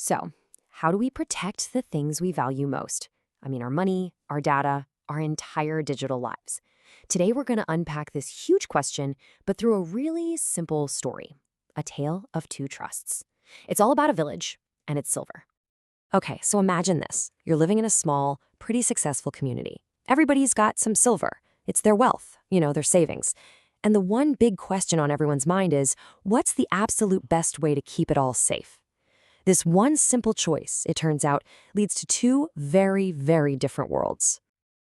So, how do we protect the things we value most? I mean, our money, our data, our entire digital lives. Today, we're going to unpack this huge question, but through a really simple story, a tale of two trusts. It's all about a village, and it's silver. Okay, so imagine this. You're living in a small, pretty successful community. Everybody's got some silver. It's their wealth, their savings. And the one big question on everyone's mind is, what's the absolute best way to keep it all safe? This one simple choice, it turns out, leads to two very, very different worlds.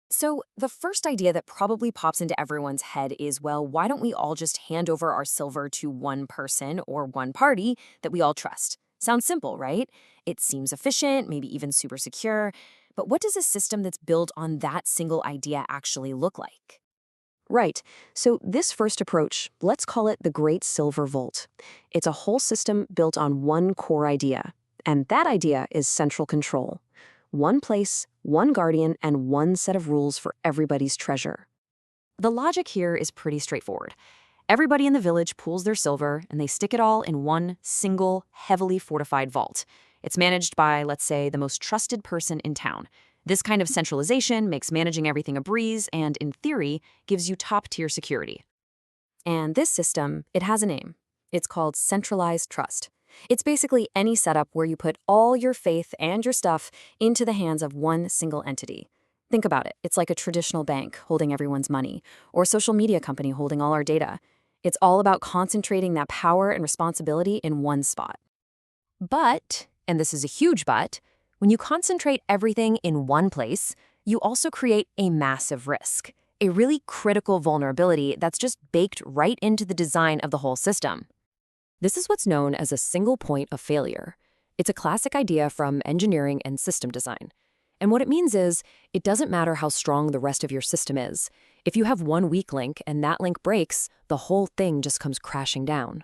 So the first idea that probably pops into everyone's head is, well, why don't we all just hand over our silver to one person or one party that we all trust? Sounds simple, right? It seems efficient, maybe even super secure. But what does a system that's built on that single idea actually look like? Right. So this first approach, let's call it the Great Silver Vault. It's a whole system built on one core idea. And that idea is central control. One place, one guardian, and one set of rules for everybody's treasure. The logic here is pretty straightforward. Everybody in the village pools their silver, and they stick it all in one single, heavily fortified vault. It's managed by, let's say, the most trusted person in town. This kind of centralization makes managing everything a breeze and, in theory, gives you top-tier security. And this system, it has a name. It's called centralized trust. It's basically any setup where you put all your faith and your stuff into the hands of one single entity. Think about it. It's like a traditional bank holding everyone's money, or a social media company holding all our data. It's all about concentrating that power and responsibility in one spot. But, and this is a huge but, when you concentrate everything in one place, you also create a massive risk, a really critical vulnerability that's just baked right into the design of the whole system. This is what's known as a single point of failure. It's a classic idea from engineering and system design. And what it means is, it doesn't matter how strong the rest of your system is. If you have one weak link and that link breaks, the whole thing just comes crashing down.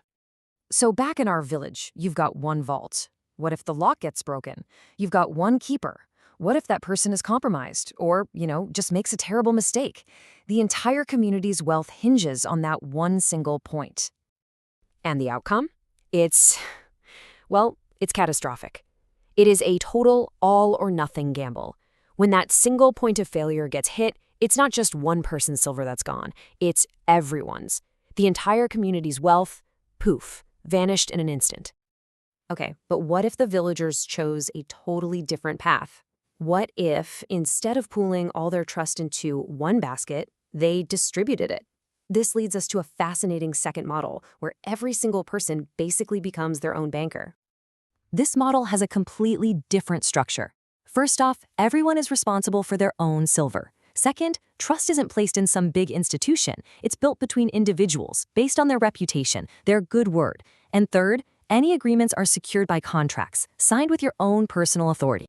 So back in our village, you've got one vault. What if the lock gets broken? You've got one keeper. What if that person is compromised or, just makes a terrible mistake? The entire community's wealth hinges on that one single point. And the outcome? It's catastrophic. It is a total all-or-nothing gamble. When that single point of failure gets hit, it's not just one person's silver that's gone. It's everyone's. The entire community's wealth, poof, vanished in an instant. Okay, but what if the villagers chose a totally different path? What if, instead of pooling all their trust into one basket, they distributed it? This leads us to a fascinating second model, where every single person basically becomes their own banker. This model has a completely different structure. First off, everyone is responsible for their own silver. Second, trust isn't placed in some big institution. It's built between individuals, based on their reputation, their good word. And third, any agreements are secured by contracts, signed with your own personal authority.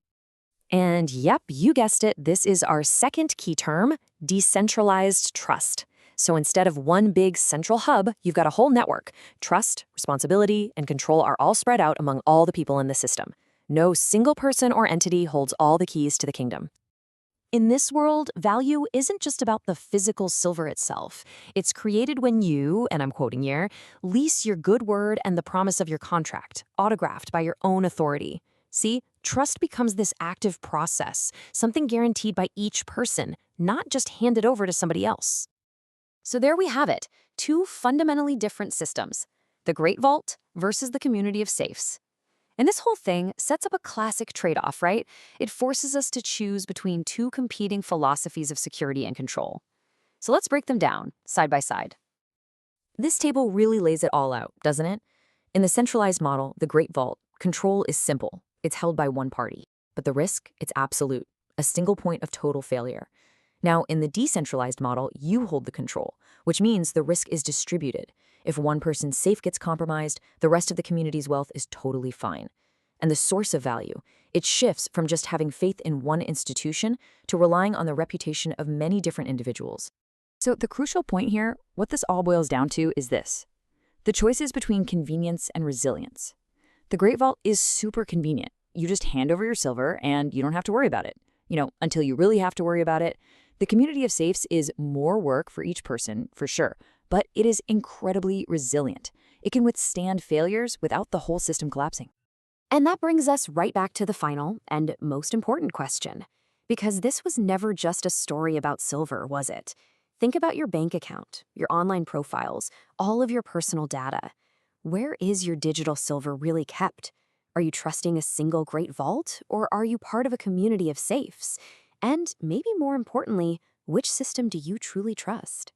And yep, you guessed it, this is our second key term, decentralized trust. So instead of one big central hub, you've got a whole network. Trust, responsibility, and control are all spread out among all the people in the system. No single person or entity holds all the keys to the kingdom. In this world, value isn't just about the physical silver itself. It's created when you, and I'm quoting here, lease your good word and the promise of your contract, autographed by your own authority. See, trust becomes this active process, something guaranteed by each person, not just handed over to somebody else. So there we have it, two fundamentally different systems, the Great Vault versus the community of safes. And this whole thing sets up a classic trade-off, right? It forces us to choose between two competing philosophies of security and control. So let's break them down, side by side. This table really lays it all out, doesn't it? In the centralized model, the Great Vault, control is simple. It's held by one party. But the risk, it's absolute, a single point of total failure. Now, in the decentralized model, you hold the control, which means the risk is distributed. If one person's safe gets compromised, the rest of the community's wealth is totally fine. And the source of value, it shifts from just having faith in one institution to relying on the reputation of many different individuals. So the crucial point here, what this all boils down to is this. The choice is between convenience and resilience. The Great Vault is super convenient. You just hand over your silver and you don't have to worry about it. Until you really have to worry about it. The community of safes is more work for each person, for sure, but it is incredibly resilient. It can withstand failures without the whole system collapsing. And that brings us right back to the final and most important question. Because this was never just a story about silver, was it? Think about your bank account, your online profiles, all of your personal data. Where is your digital silver really kept? Are you trusting a single great vault, or are you part of a community of safes? And maybe more importantly, which system do you truly trust?